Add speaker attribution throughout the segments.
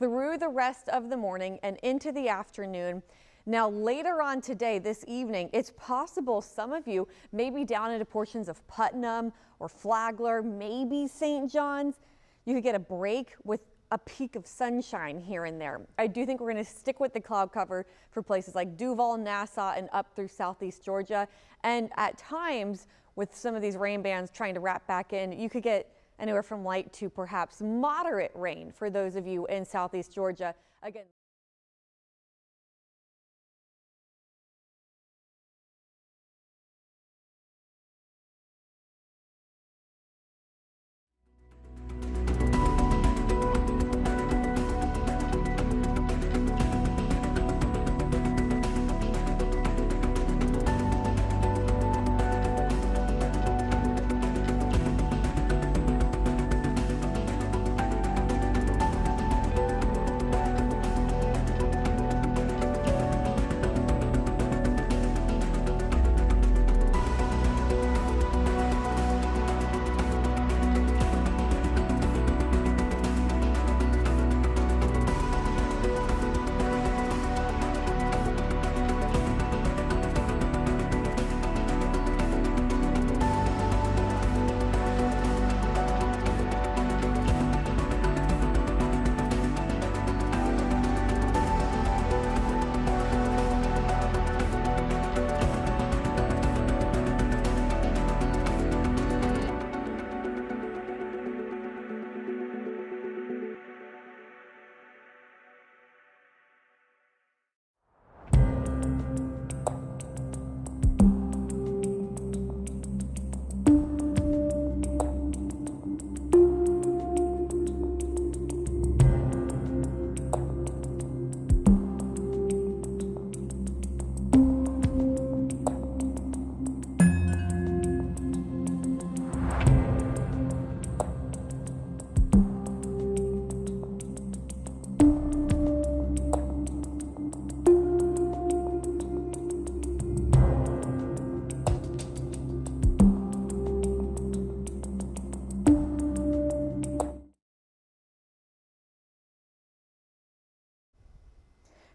Speaker 1: through the rest of the morning and into the afternoon. Now later on today, this evening, it's possible some of you may be down into portions of Putnam or Flagler, maybe St. John's. You could get a break with a peak of sunshine here and there. I do think we're going to stick with the cloud cover for places like Duval, Nassau, and up through southeast Georgia. And at times, with some of these rain bands trying to wrap back in, you could get anywhere from light to perhaps moderate rain for those of you in southeast Georgia. Again,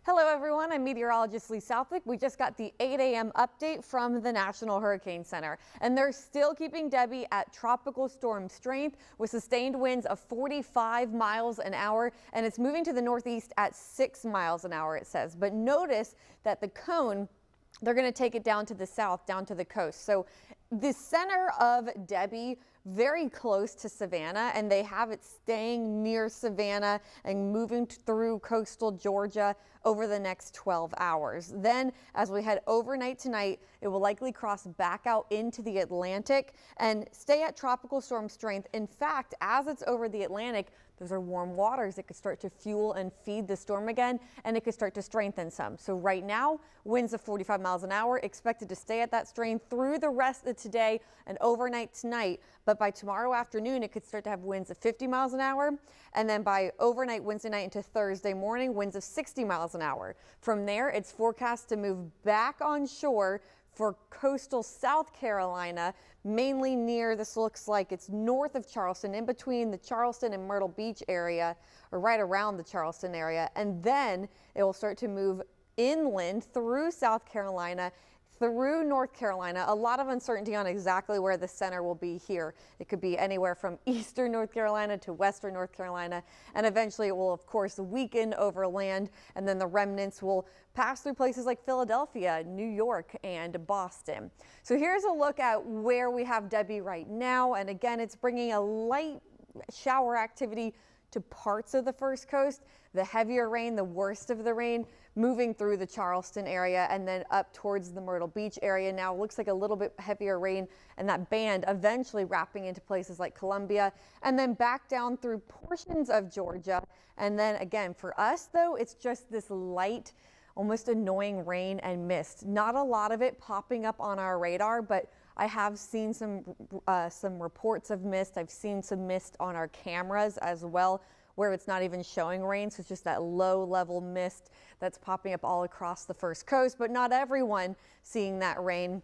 Speaker 1: hello everyone, I'm meteorologist Lee Southwick. We just got the 8 a.m. update from the National Hurricane Center, and they're still keeping Debby at tropical storm strength with sustained winds of 45 miles an hour, and it's moving to the northeast at 6 miles an hour, it says. But notice that the cone, they're going to take it down to the south, down to the coast. So the center of Debby, very close to Savannah, and they have it staying near Savannah and moving through coastal Georgia over the next 12 hours. Then as we head overnight tonight, it will likely cross back out into the Atlantic and stay at tropical storm strength. In fact, as it's over the Atlantic, those are warm waters. It could start to fuel and feed the storm again, and it could start to strengthen some. So right now, winds of 45 miles an hour expected to stay at that strength through the rest of today and overnight tonight. But by tomorrow afternoon, it could start to have winds of 50 miles an hour. And then by overnight Wednesday night into Thursday morning, winds of 60 miles an hour. From there, it's forecast to move back on shore for coastal South Carolina, mainly near, this looks like it's north of Charleston, in between the Charleston and Myrtle Beach area, or right around the Charleston area. And then it will start to move inland through South Carolina, through North Carolina. A lot of uncertainty on exactly where the center will be here. It could be anywhere from eastern North Carolina to western North Carolina, and eventually it will of course weaken over land, and then the remnants will pass through places like Philadelphia, New York, and Boston. So here's a look at where we have Debby right now, and again, it's bringing a light shower activity to parts of the first coast. The heavier rain, the worst of the rain, moving through the Charleston area and then up towards the Myrtle Beach area. Now it looks like a little bit heavier rain, and that band eventually wrapping into places like Columbia and then back down through portions of Georgia. And then again, for us though, it's just this light, almost annoying rain and mist. Not a lot of it popping up on our radar, but I have seen some reports of mist. I've seen some mist on our cameras as well, where it's not even showing rain. So it's just that low level mist that's popping up all across the first coast, but not everyone seeing that rain.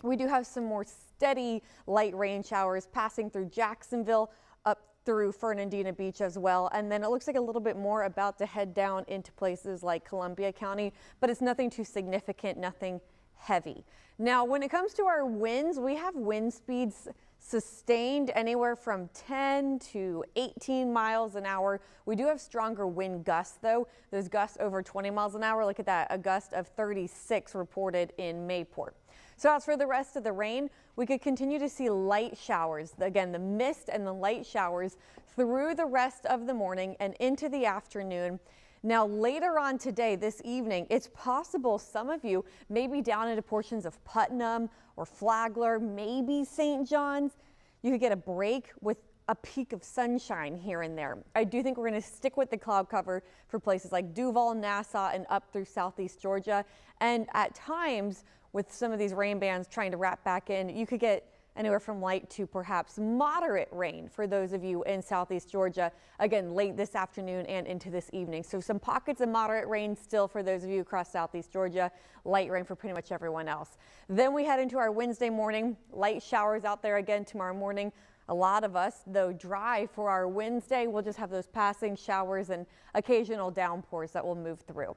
Speaker 1: We do have some more steady light rain showers passing through Jacksonville, up through Fernandina Beach as well. And then it looks like a little bit more about to head down into places like Columbia County, but it's nothing too significant, nothing heavy. Now, when it comes to our winds, we have wind speeds sustained anywhere from 10 to 18 miles an hour. We do have stronger wind gusts, though. Those gusts over 20 miles an hour. Look at that, a gust of 36 reported in Mayport. So as for the rest of the rain, we could continue to see light showers. Again, the mist and the light showers through the rest of the morning and into the afternoon. Now, later on today, this evening, it's possible some of you may be down into portions of Putnam or Flagler, maybe St. John's. You could get a break with a peak of sunshine here and there. I do think we're going to stick with the cloud cover for places like Duval, Nassau, and up through southeast Georgia. And at times, with some of these rain bands trying to wrap back in, you could get anywhere from light to perhaps moderate rain for those of you in southeast Georgia, again, late this afternoon and into this evening. So some pockets of moderate rain still for those of you across southeast Georgia, light rain for pretty much everyone else. Then we head into our Wednesday morning, light showers out there again tomorrow morning. A lot of us, though dry for our Wednesday, we'll just have those passing showers and occasional downpours that will move through.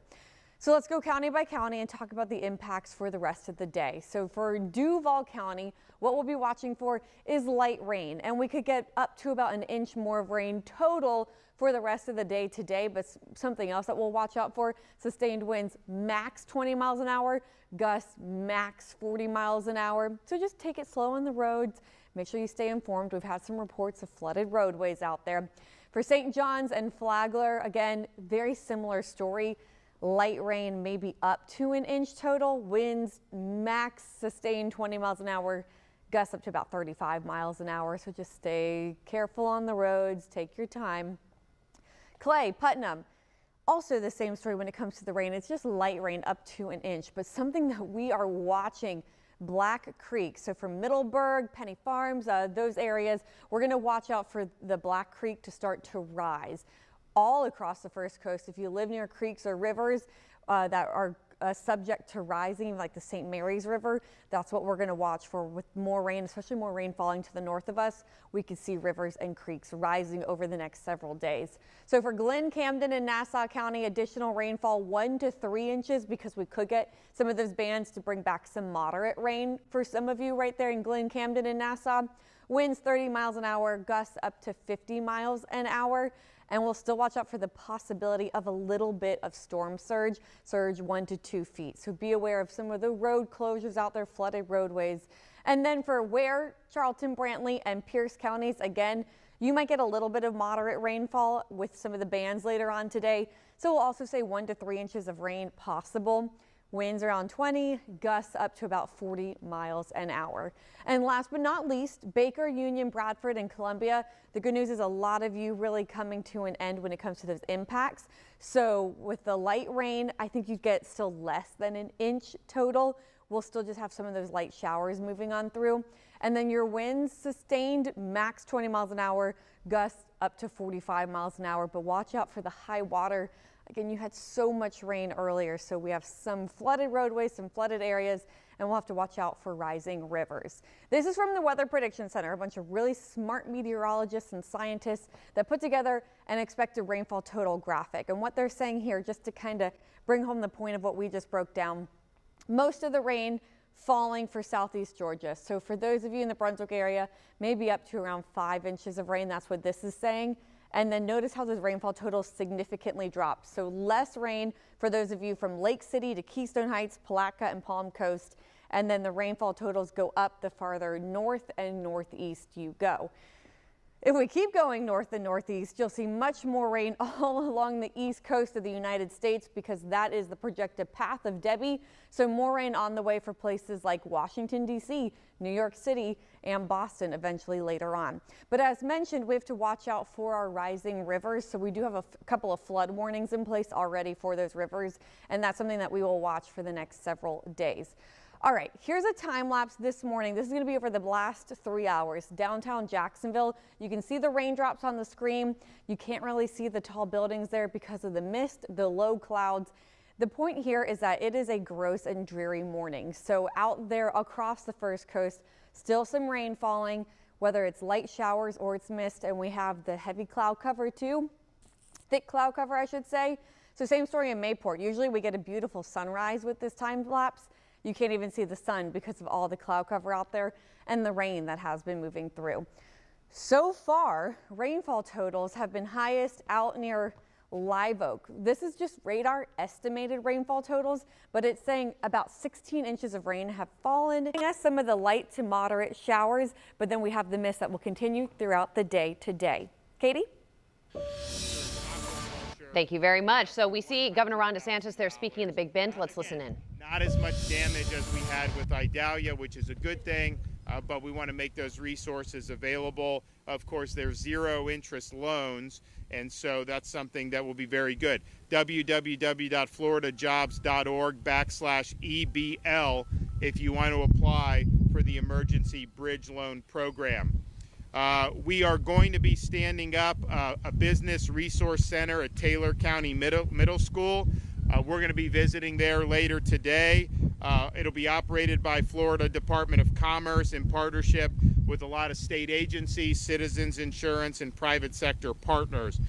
Speaker 1: So let's go county by county and talk about the impacts for the rest of the day. So for Duval County, what we'll be watching for is light rain, and we could get up to about an inch more of rain total for the rest of the day today. But something else that we'll watch out for, sustained winds max 20 miles an hour, gusts max 40 miles an hour. So just take it slow on the roads. Make sure you stay informed. We've had some reports of flooded roadways out there. For St. John's and Flagler, again, very similar story. Light rain, maybe up to an inch total. Winds max sustained 20 miles an hour, gusts up to about 35 miles an hour. So just stay careful on the roads. Take your time. Clay, Putnam, also the same story when it comes to the rain. It's just light rain up to an inch, but something that we are watching, Black Creek. So from Middleburg, Penny Farms, those areas, we're going to watch out for the Black Creek to start to rise. All across the First Coast, if you live near creeks or rivers that are subject to rising, like the St. Mary's River, that's what we're going to watch for. With more rain, especially more rain falling to the north of us, we could see rivers and creeks rising over the next several days. So for Glenn, Camden, and Nassau County, additional rainfall 1 to 3 inches, because we could get some of those bands to bring back some moderate rain for some of you right there in Glenn, Camden, and Nassau. Winds 30 miles an hour, gusts up to 50 miles an hour. And we'll still watch out for the possibility of a little bit of storm surge 1 to 2 feet. So be aware of some of the road closures out there, flooded roadways. And then for Ware, Charlton, Brantley, and Pierce counties, again, you might get a little bit of moderate rainfall with some of the bands later on today. So we'll also say 1 to 3 inches of rain possible. Winds around 20, gusts up to about 40 miles an hour. And last but not least, Baker, Union, Bradford, and Columbia. The good news is a lot of you really coming to an end when it comes to those impacts. So with the light rain, I think you get still less than an inch total. We'll still just have some of those light showers moving on through. And then your winds sustained max 20 miles an hour, gusts up to 45 miles an hour. But watch out for the high water. Again, you had so much rain earlier, so we have some flooded roadways, some flooded areas, and we'll have to watch out for rising rivers. This is from the Weather Prediction Center, a bunch of really smart meteorologists and scientists that put together an expected rainfall total graphic. And what they're saying here, just to kind of bring home the point of what we just broke down, most of the rain falling for southeast Georgia. So for those of you in the Brunswick area, maybe up to around 5 inches of rain. That's what this is saying. And then notice how those rainfall totals significantly drop. So less rain for those of you from Lake City to Keystone Heights, Palatka, and Palm Coast. And then the rainfall totals go up the farther north and northeast you go. If we keep going north and northeast, you'll see much more rain all along the east coast of the United States, because that is the projected path of Debby. So more rain on the way for places like Washington, D.C., New York City, and Boston eventually later on. But as mentioned, we have to watch out for our rising rivers. So we do have a couple of flood warnings in place already for those rivers, and that's something that we will watch for the next several days. All right, here's a time lapse this morning. This is going to be over the last 3 hours. Downtown Jacksonville, you can see the raindrops on the screen. You can't really see the tall buildings there because of the mist, the low clouds. The point here is that it is a gross and dreary morning. So out there across the First Coast, still some rain falling. whether it's light showers or it's mist, and we have the heavy cloud cover too, thick cloud cover, I should say. So same story in Mayport. Usually we get a beautiful sunrise with this time lapse. You can't even see the sun because of all the cloud cover out there and the rain that has been moving through. So far, rainfall totals have been highest out near Live Oak. This is just radar estimated rainfall totals, but it's saying about 16 inches of rain have fallen. Some of the light to moderate showers, but then we have the mist that will continue throughout the day today. Katie?
Speaker 2: Thank you very much. So we see Governor Ron DeSantis there speaking in the Big Bend. Let's listen in.
Speaker 3: Not as much damage as we had with Idalia, which is a good thing, but we want to make those resources available. Of course, there's zero interest loans, and so that's something that will be very good. www.floridajobs.org/EBL if you want to apply for the Emergency Bridge Loan Program. We are going to be standing up a business resource center at Taylor County Middle School. We're going to be visiting there later today. It'll be operated by Florida Department of Commerce in partnership with a lot of state agencies, Citizens Insurance, and private sector partners.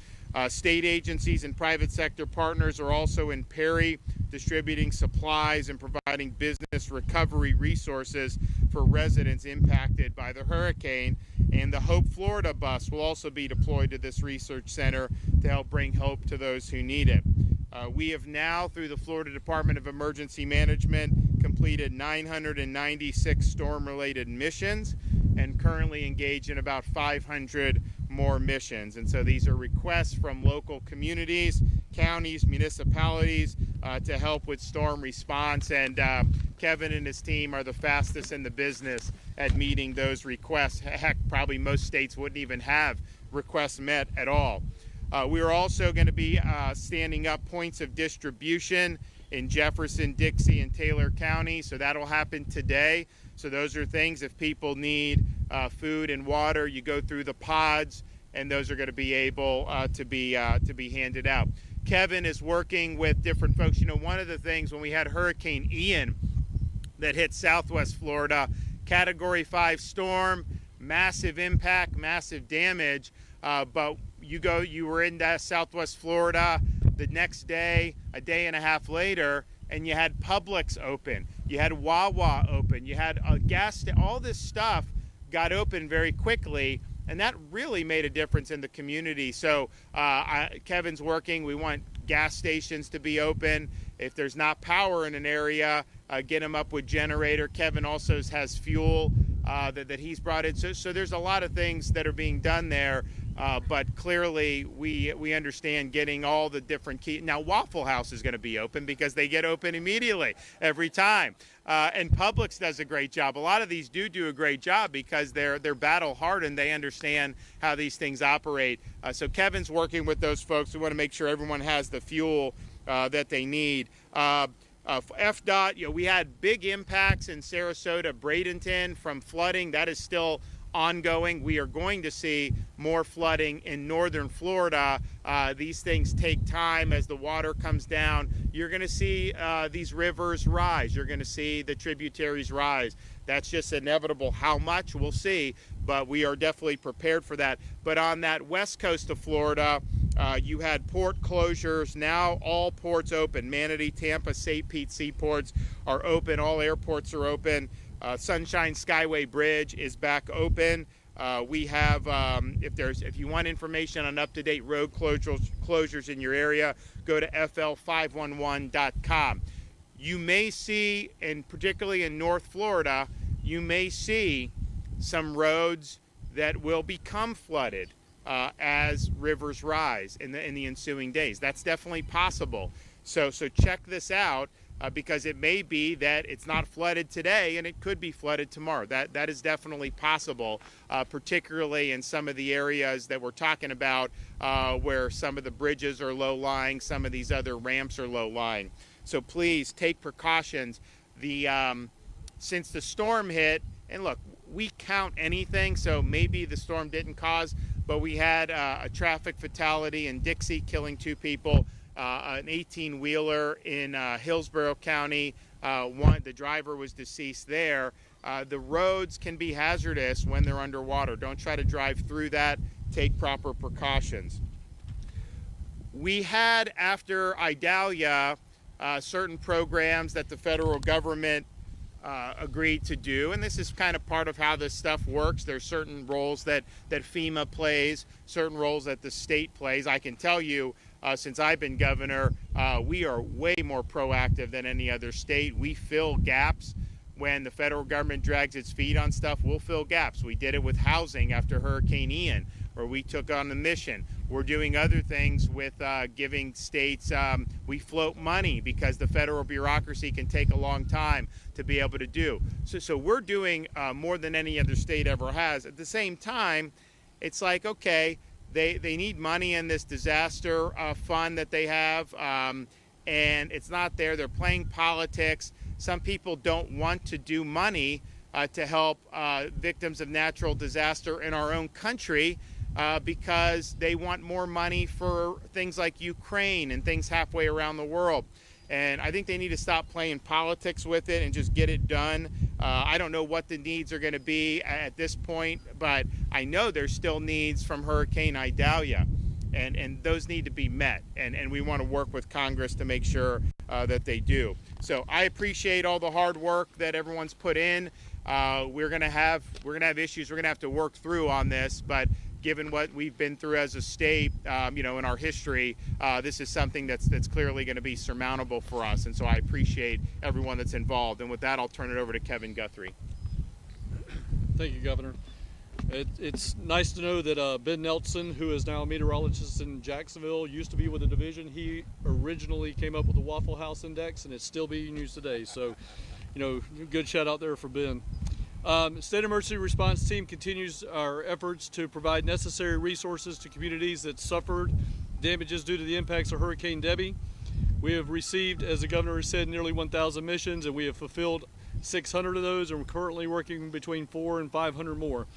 Speaker 3: State agencies and private sector partners are also in Perry, distributing supplies and providing business recovery resources for residents impacted by the hurricane. And the Hope Florida bus will also be deployed to this research center to help bring hope to those who need it. We have now, through the Florida Department of Emergency Management, completed 996 storm-related missions and currently engaged in about 500 more missions. And so these are requests from local communities, counties, municipalities to help with storm response. And Kevin and his team are the fastest in the business at meeting those requests. Heck, probably most states wouldn't even have requests met at all. We are also going to be standing up points of distribution in Jefferson, Dixie, and Taylor County. So that'll happen today. So those are things, if people need food and water, you go through the pods, and those are going to be able to be handed out. Kevin is working with different folks. You know, one of the things when we had Hurricane Ian that hit Southwest Florida, Category 5 storm, massive impact, massive damage, but you were in Southwest Florida the next day, a day and a half later, and you had Publix open, you had Wawa open, you had a gas, all this stuff got open very quickly, and that really made a difference in the community. So Kevin's working. We want gas stations to be open. If there's not power in an area, get them up with generator. Kevin also has fuel that he's brought in. So there's a lot of things that are being done there. But clearly, we understand getting all the different key. Now, Waffle House is going to be open because they get open immediately every time. And Publix does a great job. A lot of these do a great job because they're battle hardened. They understand how these things operate. So Kevin's working with those folks. We want to make sure everyone has the fuel that they need. FDOT, we had big impacts in Sarasota, Bradenton from flooding. That is still ongoing. We are going to see more flooding in northern Florida. These things take time as the water comes down. You're going to see these rivers rise. You're going to see the tributaries rise. That's just inevitable. How much, we'll see, but we are definitely prepared for that. But on that west coast of Florida, you had port closures. Now all ports open. Manatee, Tampa, St. Pete seaports are open. All airports are open. Sunshine Skyway Bridge is back open. We have, if you want information on up-to-date road closures in your area, go to fl511.com. You may see, and particularly in North Florida, you may see some roads that will become flooded as rivers rise in the ensuing days. That's definitely possible. So check this out. Because it may be that it's not flooded today and it could be flooded tomorrow. That is definitely possible, particularly in some of the areas that we're talking about where some of the bridges are low-lying, some of these other ramps are low-lying. So please take precautions. Since the storm hit, and look, we count anything, so maybe the storm didn't cause, but we had a traffic fatality in Dixie, killing 2 people. An 18-wheeler in Hillsborough County. The driver was deceased there. The roads can be hazardous when they're underwater. Don't try to drive through that. Take proper precautions. We had, after Idalia, certain programs that the federal government agreed to do, and this is kind of part of how this stuff works. There's certain roles that FEMA plays, certain roles that the state plays. I can tell you, since I've been governor, we are way more proactive than any other state. We fill gaps. When the federal government drags its feet on stuff, we'll fill gaps. We did it with housing after Hurricane Ian, where we took on the mission. We're doing other things with giving states, we float money because the federal bureaucracy can take a long time to be able to do. So we're doing more than any other state ever has. At the same time, it's like, okay, they need money in this disaster fund that they have, and it's not there. They're playing politics. Some people don't want to do money to help victims of natural disaster in our own country because they want more money for things like Ukraine and things halfway around the world. And I think they need to stop playing politics with it and just get it done. I don't know what the needs are going to be at this point, but I know there's still needs from Hurricane Idalia, and those need to be met. And we want to work with Congress to make sure that they do. So I appreciate all the hard work that everyone's put in. We're going to have issues we're going to have to work through on this, but given what we've been through as a state, in our history, this is something that's clearly going to be surmountable for us. And so I appreciate everyone that's involved. And with that, I'll turn it over to Kevin Guthrie.
Speaker 4: Thank you, Governor. It's nice to know that Ben Nelson, who is now a meteorologist in Jacksonville, used to be with the division. He originally came up with the Waffle House Index, and it's still being used today. So, good shout out there for Ben. State Emergency Response Team continues our efforts to provide necessary resources to communities that suffered damages due to the impacts of Hurricane Debby. We have received, as the Governor said, nearly 1,000 missions, and we have fulfilled 600 of those, and we're currently working between 400 and 500 more.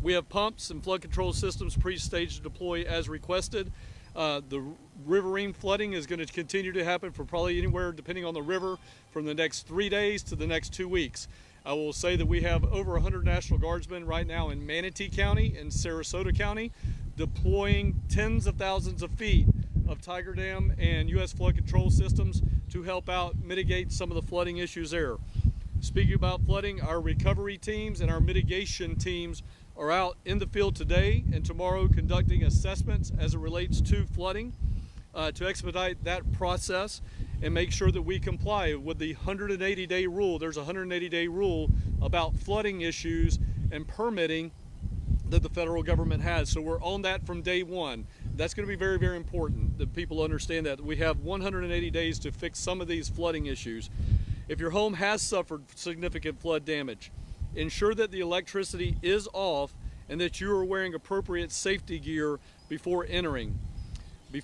Speaker 4: We have pumps and flood control systems pre-staged to deploy as requested. The riverine flooding is going to continue to happen for probably anywhere, depending on the river, from the next 3 days to the next 2 weeks. I will say that we have over 100 National Guardsmen right now in Manatee County and Sarasota County deploying tens of thousands of feet of Tiger Dam and U.S. flood control systems to help out mitigate some of the flooding issues there. Speaking about flooding, our recovery teams and our mitigation teams are out in the field today and tomorrow conducting assessments as it relates to flooding to expedite that process and make sure that we comply with the 180-day rule. There's a 180-day rule about flooding issues and permitting that the federal government has. So we're on that from day one. That's going to be very, very important that people understand that. We have 180 days to fix some of these flooding issues. If your home has suffered significant flood damage, ensure that the electricity is off and that you are wearing appropriate safety gear before entering.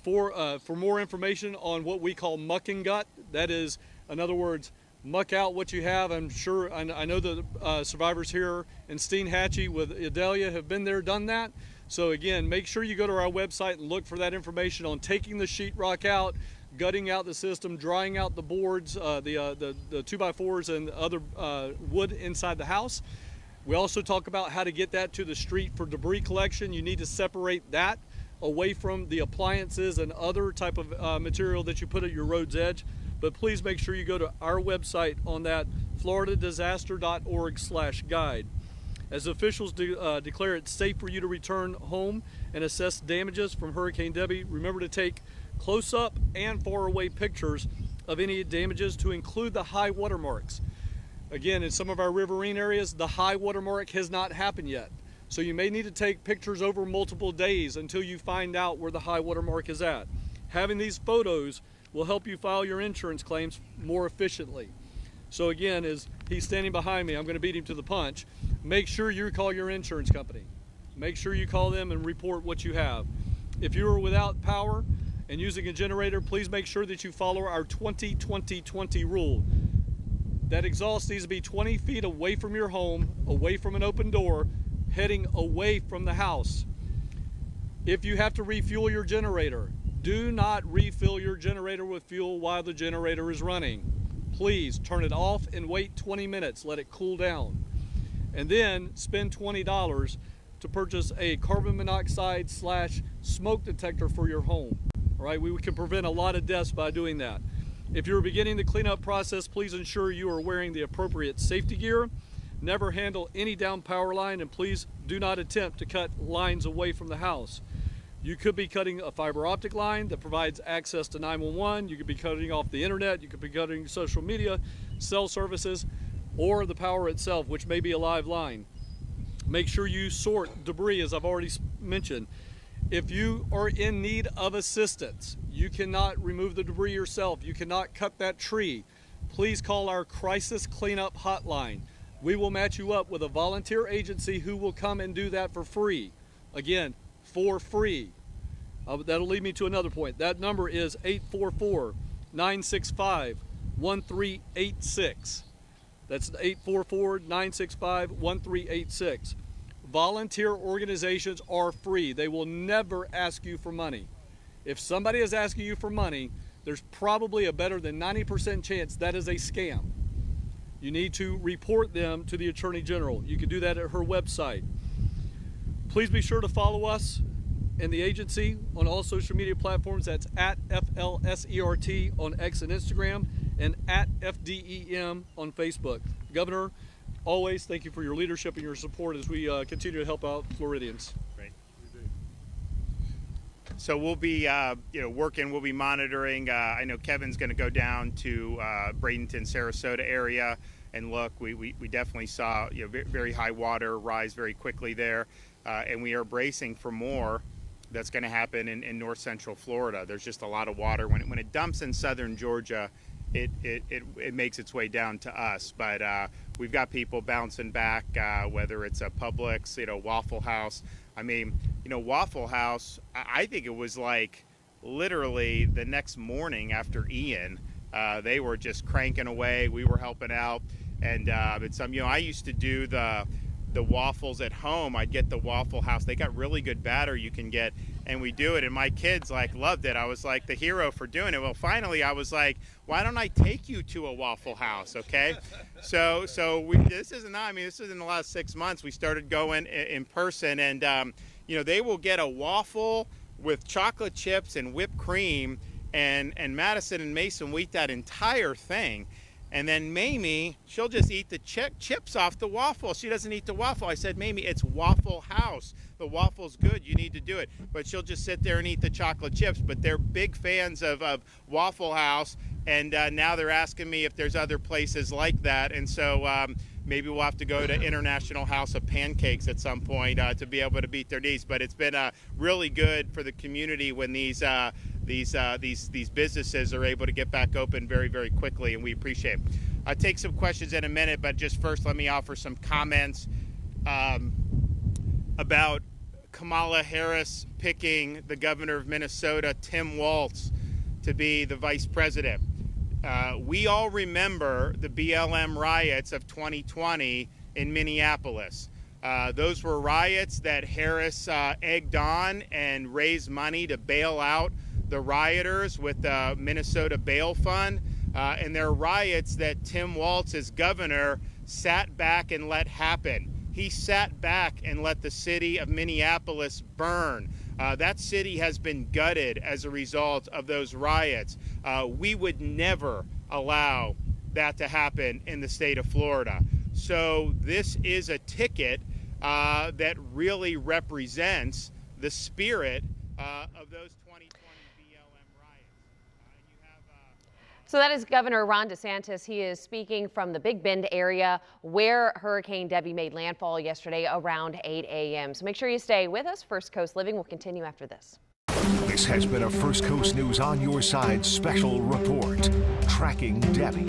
Speaker 4: For more information on what we call muck and gut, that is, in other words, muck out what you have. I know the survivors here in Steinhatchee with Idalia have been there, done that. So again, make sure you go to our website and look for that information on taking the sheetrock out, gutting out the system, drying out the boards, the 2x4s and other wood inside the house. We also talk about how to get that to the street for debris collection. You need to separate that away from the appliances and other type of material that you put at your road's edge. But please make sure you go to our website on that, floridadisaster.org/guide. As officials declare it safe for you to return home and assess damages from Hurricane Debby, remember to take close-up and far-away pictures of any damages to include the high water marks. Again, in some of our riverine areas, the high water mark has not happened yet. So you may need to take pictures over multiple days until you find out where the high water mark is at. Having these photos will help you file your insurance claims more efficiently. So again, as he's standing behind me, I'm going to beat him to the punch. Make sure you call your insurance company. Make sure you call them and report what you have. If you are without power and using a generator, please make sure that you follow our 20-20-20 rule. That exhaust needs to be 20 feet away from your home, away from an open door, heading away from the house. If you have to refuel your generator, do not refill your generator with fuel while the generator is running. please turn it off and wait 20 minutes, let it cool down. And then spend $20 to purchase a carbon monoxide / smoke detector for your home. All right, we can prevent a lot of deaths by doing that. If you're beginning the cleanup process, please ensure you are wearing the appropriate safety gear. Never handle any down power line, and please do not attempt to cut lines away from the house. You could be cutting a fiber optic line that provides access to 911. You could be cutting off the internet. You could be cutting social media, cell services, or the power itself, which may be a live line. Make sure you sort debris, as I've already mentioned. If you are in need of assistance, you cannot remove the debris yourself, you cannot cut that tree, please call our crisis cleanup hotline. We will match you up with a volunteer agency who will come and do that for free. Again, for free. That'll lead me to another point. That number is 844-965-1386. That's 844-965-1386. Volunteer organizations are free. They will never ask you for money. If somebody is asking you for money, there's probably a better than 90% chance that is a scam. You need to report them to the Attorney General. You can do that at her website. Please be sure to follow us and the agency on all social media platforms. That's at FLSERT on X and Instagram, and at FDEM on Facebook. Governor, always thank you for your leadership and your support as we continue to help out Floridians.
Speaker 3: Great. So we'll be, working. We'll be monitoring. I know Kevin's going to go down to Bradenton, Sarasota area and look. We definitely saw very high water rise very quickly there, and we are bracing for more that's going to happen in north central Florida. There's just a lot of water. When it dumps in southern Georgia, it makes its way down to us, but we've got people bouncing back, whether it's a Publix, Waffle House. I mean, Waffle House, I think it was like literally the next morning after Ian, they were just cranking away. We were helping out, and it's I used to do the waffles at home. I'd get the Waffle House. They got really good batter you can get, and we do it, and my kids loved it. I was like the hero for doing it. Well, finally I was like, why don't I take you to a Waffle House? Okay. So this is in the last 6 months we started going in person, and they will get a waffle with chocolate chips and whipped cream, and Madison and Mason will eat that entire thing. And then Mamie, she'll just eat the chips off the waffle. She doesn't eat the waffle. I said, Mamie, it's Waffle House. The waffle's good. You need to do it. But she'll just sit there and eat the chocolate chips. But they're big fans of Waffle House. And now they're asking me if there's other places like that. And so maybe we'll have to go to International House of Pancakes at some point to be able to beat their needs. But it's been really good for the community when these businesses are able to get back open very, very quickly, and we appreciate it. I'll take some questions in a minute, but just first let me offer some comments about Kamala Harris picking the governor of Minnesota, Tim Walz, to be the vice president. We all remember the BLM riots of 2020 in Minneapolis. Those were riots that Harris egged on and raised money to bail out the rioters with the Minnesota Bail Fund, and they're riots that Tim Walz, as governor, sat back and let happen. He sat back and let the city of Minneapolis burn. That city has been gutted as a result of those riots. We would never allow that to happen in the state of Florida. So this is a ticket that really represents the spirit of those 2020 BLM riots.
Speaker 2: So that is Governor Ron DeSantis. He is speaking from the Big Bend area where Hurricane Debby made landfall yesterday around 8 a.m. So make sure you stay with us. First Coast Living will continue after this.
Speaker 5: This has been a First Coast News on Your Side special report. Tracking Debby.